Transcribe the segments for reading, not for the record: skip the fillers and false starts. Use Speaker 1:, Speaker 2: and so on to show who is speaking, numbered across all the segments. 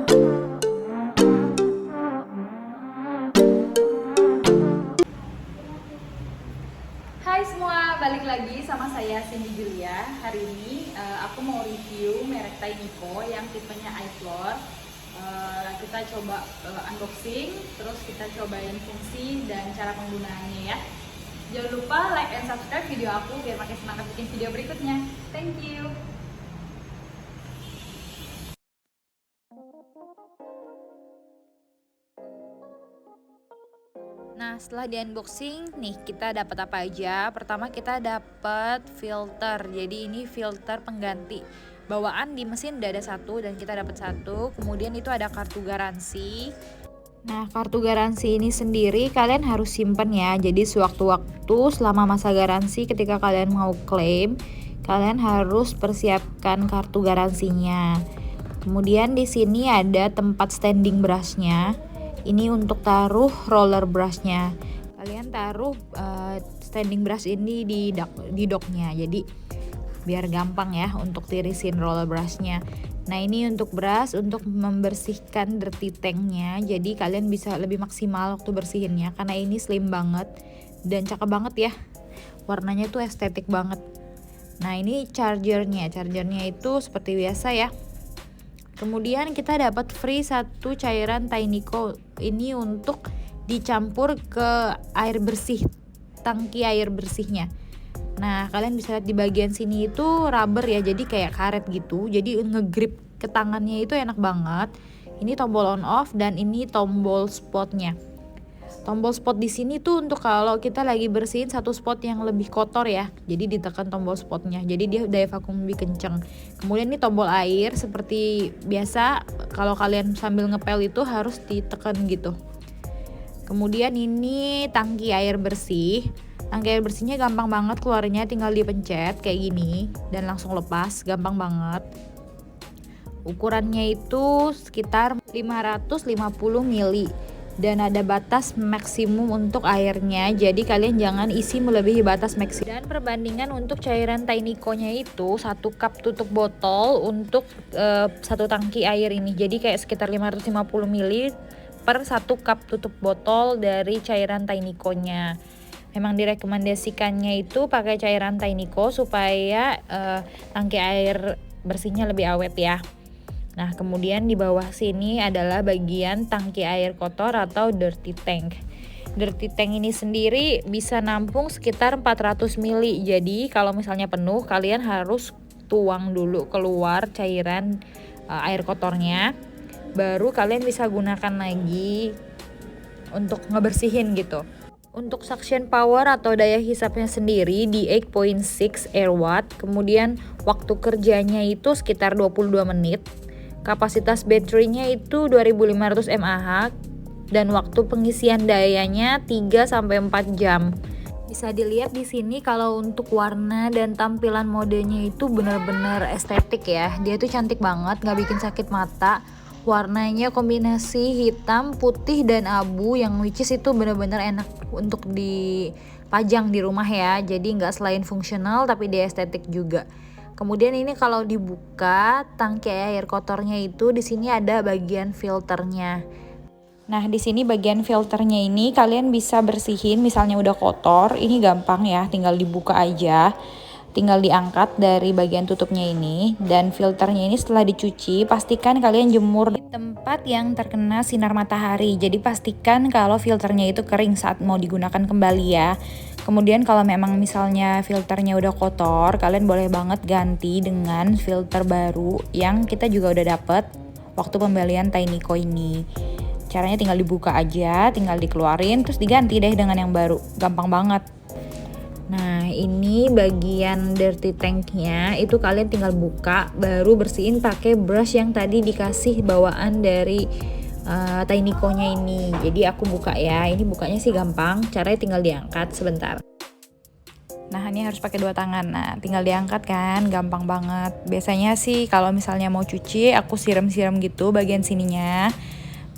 Speaker 1: Hai semua, balik lagi sama saya Cindy Julia. Hari ini aku mau review merek Tainiko yang tipenya iFloor. Kita coba unboxing, terus kita cobain fungsi dan cara penggunaannya ya. Jangan lupa like and subscribe video aku biar makin semangat bikin video berikutnya. Thank you.
Speaker 2: Nah, setelah di unboxing nih kita dapat apa aja? Pertama kita dapat filter. Jadi ini filter pengganti. Bawaan di mesin udah ada satu dan kita dapat satu. Kemudian itu ada kartu garansi. Nah, kartu garansi ini sendiri kalian harus simpen ya. Jadi sewaktu-waktu selama masa garansi ketika kalian mau klaim, kalian harus persiapkan kartu garansinya. Kemudian di sini ada tempat standing brushnya. Ini untuk taruh roller brushnya. Kalian taruh standing brush ini di docknya. Jadi biar gampang ya untuk tirisin roller brushnya. Nah, ini untuk brush untuk membersihkan dirty tanknya. Jadi kalian bisa lebih maksimal waktu bersihinnya karena ini slim banget dan cakep banget ya. Warnanya tuh estetik banget. Nah, ini chargernya. Chargernya itu seperti biasa ya. Kemudian kita dapat free satu cairan Tainiko. Ini untuk dicampur ke air bersih, tangki air bersihnya. Nah, kalian bisa lihat di bagian sini itu rubber ya, jadi kayak karet gitu. Jadi ngegrip ke tangannya itu enak banget. Ini tombol on off dan ini tombol spotnya. Tombol spot di sini tuh untuk kalau kita lagi bersihin satu spot yang lebih kotor ya. Jadi ditekan tombol spotnya. Jadi dia daya vakum lebih kenceng. Kemudian ini tombol air seperti biasa kalau kalian sambil ngepel itu harus ditekan gitu. Kemudian ini tangki air bersih. Tangki air bersihnya gampang banget keluarnya, tinggal dipencet kayak gini dan langsung lepas, gampang banget. Ukurannya itu sekitar 550 ml. Dan ada batas maksimum untuk airnya, jadi kalian jangan isi melebihi batas maksimum. Dan perbandingan untuk cairan Tainiko-nya itu 1 cup tutup botol untuk satu tangki air ini, jadi kayak sekitar 550 ml per 1 cup tutup botol dari cairan Tainiko-nya. Memang direkomendasikannya itu pakai cairan Tainiko supaya tangki air bersihnya lebih awet ya. Nah, kemudian di bawah sini adalah bagian tangki air kotor atau dirty tank. Dirty tank ini sendiri bisa nampung sekitar 400 ml. Jadi kalau misalnya penuh, kalian harus tuang dulu keluar cairan air kotornya. Baru kalian bisa gunakan lagi untuk ngebersihin gitu. Untuk suction power atau daya hisapnya sendiri di 8.6 air watt. Kemudian waktu kerjanya itu sekitar 22 menit. Kapasitas baterainya itu 2500 mAh dan waktu pengisian dayanya 3-4 jam. Bisa dilihat di sini kalau untuk warna dan tampilan modenya itu benar-benar estetik ya. Dia tuh cantik banget, nggak bikin sakit mata. Warnanya kombinasi hitam, putih dan abu yang which is itu benar-benar enak untuk dipajang di rumah ya. Jadi nggak selain fungsional tapi dia estetik juga. Kemudian ini kalau dibuka tangki air kotornya itu di sini ada bagian filternya. Nah, di sini bagian filternya ini kalian bisa bersihin misalnya udah kotor, ini gampang ya, tinggal dibuka aja. Tinggal diangkat dari bagian tutupnya ini dan filternya ini setelah dicuci pastikan kalian jemur di tempat yang terkena sinar matahari. Jadi pastikan kalau filternya itu kering saat mau digunakan kembali ya. Kemudian kalau memang misalnya filternya udah kotor, kalian boleh banget ganti dengan filter baru yang kita juga udah dapet waktu pembelian Tainiko ini. Caranya tinggal dibuka aja, tinggal dikeluarin, terus diganti deh dengan yang baru. Gampang banget. Nah, ini bagian dirty tanknya, itu kalian tinggal buka, baru bersihin pakai brush yang tadi dikasih bawaan dari Tainiko-nya ini. Jadi aku buka ya, ini bukanya sih gampang, caranya tinggal diangkat sebentar. Nah, ini harus pakai 2 tangan. Nah, tinggal diangkat kan, gampang banget. Biasanya sih kalau misalnya mau cuci, aku siram-siram gitu bagian sininya.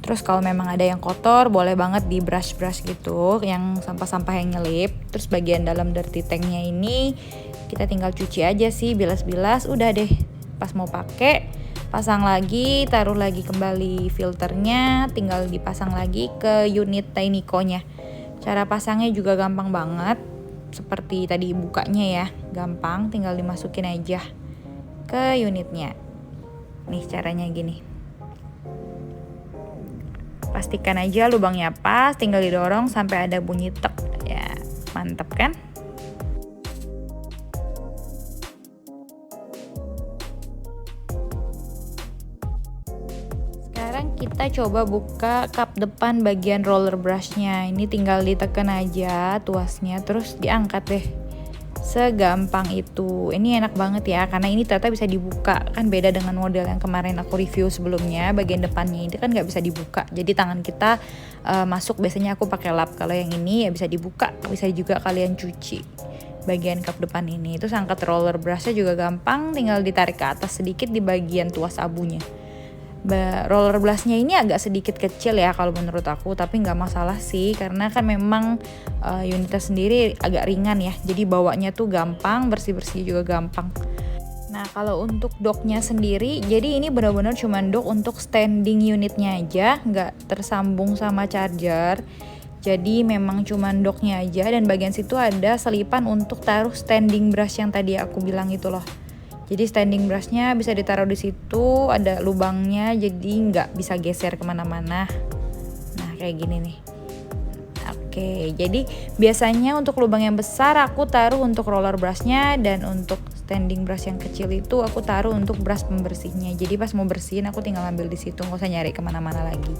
Speaker 2: Terus kalau memang ada yang kotor, boleh banget di brush-brush gitu, yang sampah-sampah yang nyelip. Terus bagian dalam dirty tanknya ini, kita tinggal cuci aja sih, bilas-bilas, udah deh. Pas mau pakai, Pasang lagi, taruh lagi kembali filternya, tinggal dipasang lagi ke unit Tainiko-nya. Cara pasangnya juga gampang banget, seperti tadi bukanya ya, gampang, tinggal dimasukin aja ke unitnya. Nih caranya gini. Pastikan aja lubangnya pas, tinggal didorong sampai ada bunyi tek. Ya, mantap kan? Sekarang kita coba buka kap depan bagian roller brushnya. Ini tinggal ditekan aja tuasnya, terus diangkat deh. Segampang itu. Ini enak banget ya, karena ini ternyata bisa dibuka. Kan beda dengan model yang kemarin aku review sebelumnya, bagian depannya ini kan nggak bisa dibuka. Jadi tangan kita masuk, biasanya aku pakai lap. Kalau yang ini ya bisa dibuka, bisa juga kalian cuci bagian kap depan ini. Terus angkat roller brushnya juga gampang, tinggal ditarik ke atas sedikit di bagian tuas abunya. Roller brushnya ini agak sedikit kecil ya kalau menurut aku, tapi nggak masalah sih, karena kan memang unitnya sendiri agak ringan ya, jadi bawanya tuh gampang, bersih-bersih juga gampang. Nah kalau untuk docknya sendiri, jadi ini benar-benar cuma dock untuk standing unitnya aja, nggak tersambung sama charger. Jadi memang cuma docknya aja, dan bagian situ ada selipan untuk taruh standing brush yang tadi aku bilang itu loh. Jadi standing brushnya bisa ditaruh di situ, ada lubangnya, jadi nggak bisa geser kemana-mana. Nah kayak gini nih. Oke, jadi biasanya untuk lubang yang besar aku taruh untuk roller brushnya, dan untuk standing brush yang kecil itu aku taruh untuk brush pembersihnya. Jadi pas mau bersihin aku tinggal ambil di situ, nggak usah nyari kemana-mana lagi.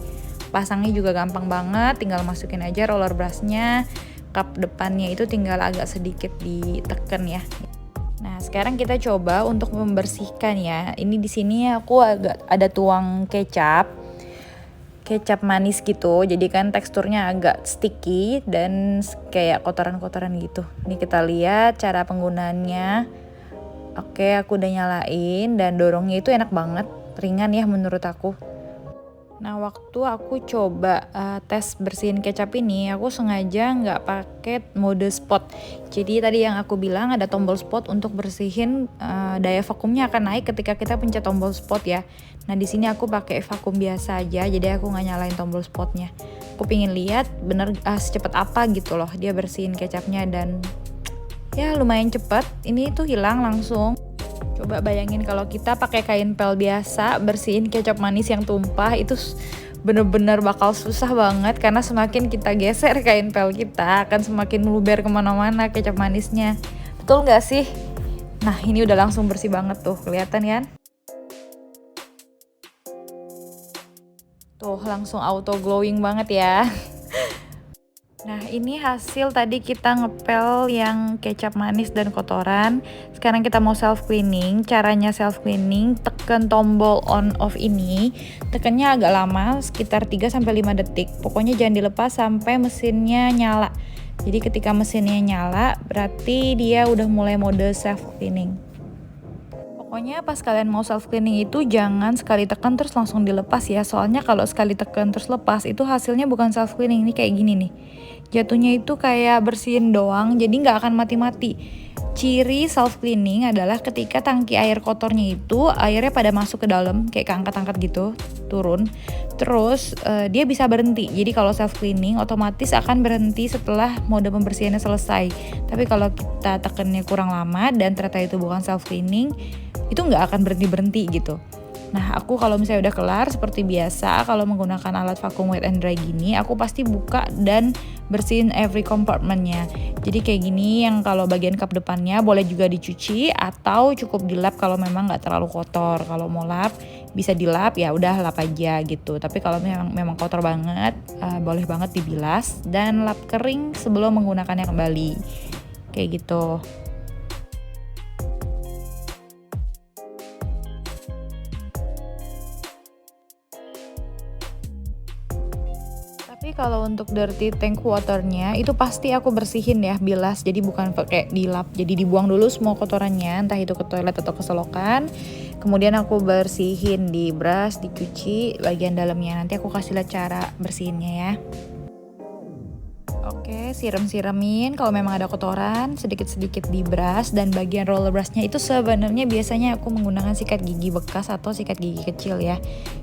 Speaker 2: Pasangnya juga gampang banget, tinggal masukin aja roller brushnya. Kap depannya itu tinggal agak sedikit diteken ya. Nah, sekarang kita coba untuk membersihkan ya. Ini di sini aku agak ada tuang kecap manis gitu. Jadi kan teksturnya agak sticky dan kayak kotoran-kotoran gitu. Ini kita lihat cara penggunaannya. Oke, aku udah nyalain dan dorongnya itu enak banget, ringan ya menurut aku. Nah waktu aku coba tes bersihin kecap ini, aku sengaja nggak pakai mode spot. Jadi tadi yang aku bilang ada tombol spot untuk bersihin, daya vakumnya akan naik ketika kita pencet tombol spot ya. Nah di sini aku pakai vakum biasa aja, jadi aku nggak nyalain tombol spotnya. Aku pingin lihat bener secepat apa gitu loh dia bersihin kecapnya, dan ya lumayan cepat. Ini tuh hilang langsung. Coba bayangin kalau kita pakai kain pel biasa bersihin kecap manis yang tumpah, itu bener-bener bakal susah banget, karena semakin kita geser kain pel kita akan semakin meluber kemana-mana kecap manisnya. Betul nggak sih? Nah ini udah langsung bersih banget tuh, kelihatan kan? Tuh langsung auto glowing banget ya. Nah ini hasil tadi kita ngepel yang kecap manis dan kotoran. Sekarang kita mau self cleaning. Caranya self cleaning, tekan tombol on off ini. Tekannya agak lama, sekitar 3-5 detik. Pokoknya jangan dilepas sampai mesinnya nyala. Jadi ketika mesinnya nyala berarti dia udah mulai mode self cleaning. Pokoknya pas kalian mau self cleaning itu jangan sekali tekan terus langsung dilepas ya. Soalnya kalau sekali tekan terus lepas itu hasilnya bukan self cleaning. Ini kayak gini nih. Jatuhnya itu kayak bersihin doang, jadi nggak akan mati-mati. Ciri self cleaning adalah ketika tangki air kotornya itu airnya pada masuk ke dalam, kayak keangkat-angkat gitu, turun. Terus dia bisa berhenti. Jadi kalau self cleaning otomatis akan berhenti setelah mode pembersihannya selesai. Tapi kalau kita tekannya kurang lama dan ternyata itu bukan self cleaning, itu nggak akan berhenti gitu. Nah aku kalau misalnya udah kelar seperti biasa, kalau menggunakan alat vacuum wet and dry gini, aku pasti buka dan bersihin every compartmentnya. Jadi kayak gini, yang kalau bagian kap depannya boleh juga dicuci atau cukup dilap kalau memang nggak terlalu kotor. Kalau mau lap bisa dilap, ya udah lap aja gitu. Tapi kalau memang kotor banget, boleh banget dibilas dan lap kering sebelum menggunakannya kembali. Kayak gitu. Tapi kalau untuk dirty tank waternya itu pasti aku bersihin ya, bilas, jadi bukan pakai dilap. Jadi dibuang dulu semua kotorannya, entah itu ke toilet atau ke selokan. Kemudian aku bersihin di brush, dicuci bagian dalamnya. Nanti aku kasih lihat cara bersihinnya ya. Oke, Siram-siramin kalau memang ada kotoran, sedikit-sedikit di brush. Dan bagian roller brushnya itu sebenarnya biasanya aku menggunakan sikat gigi bekas atau sikat gigi kecil ya.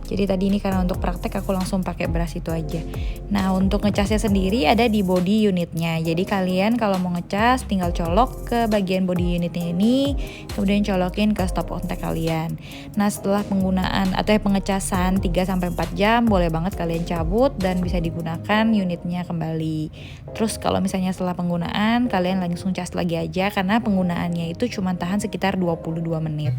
Speaker 2: Jadi tadi ini karena untuk praktek aku langsung pakai brush itu aja. Nah untuk ngecasnya sendiri ada di body unitnya. Jadi kalian kalau mau ngecas tinggal colok ke bagian body unitnya ini, kemudian colokin ke stop kontak kalian. Nah setelah penggunaan atau pengecasan 3-4 jam boleh banget kalian cabut dan bisa digunakan unitnya kembali. Terus kalau misalnya setelah penggunaan kalian langsung cas lagi aja karena penggunaannya itu cuma tahan sekitar 22 menit.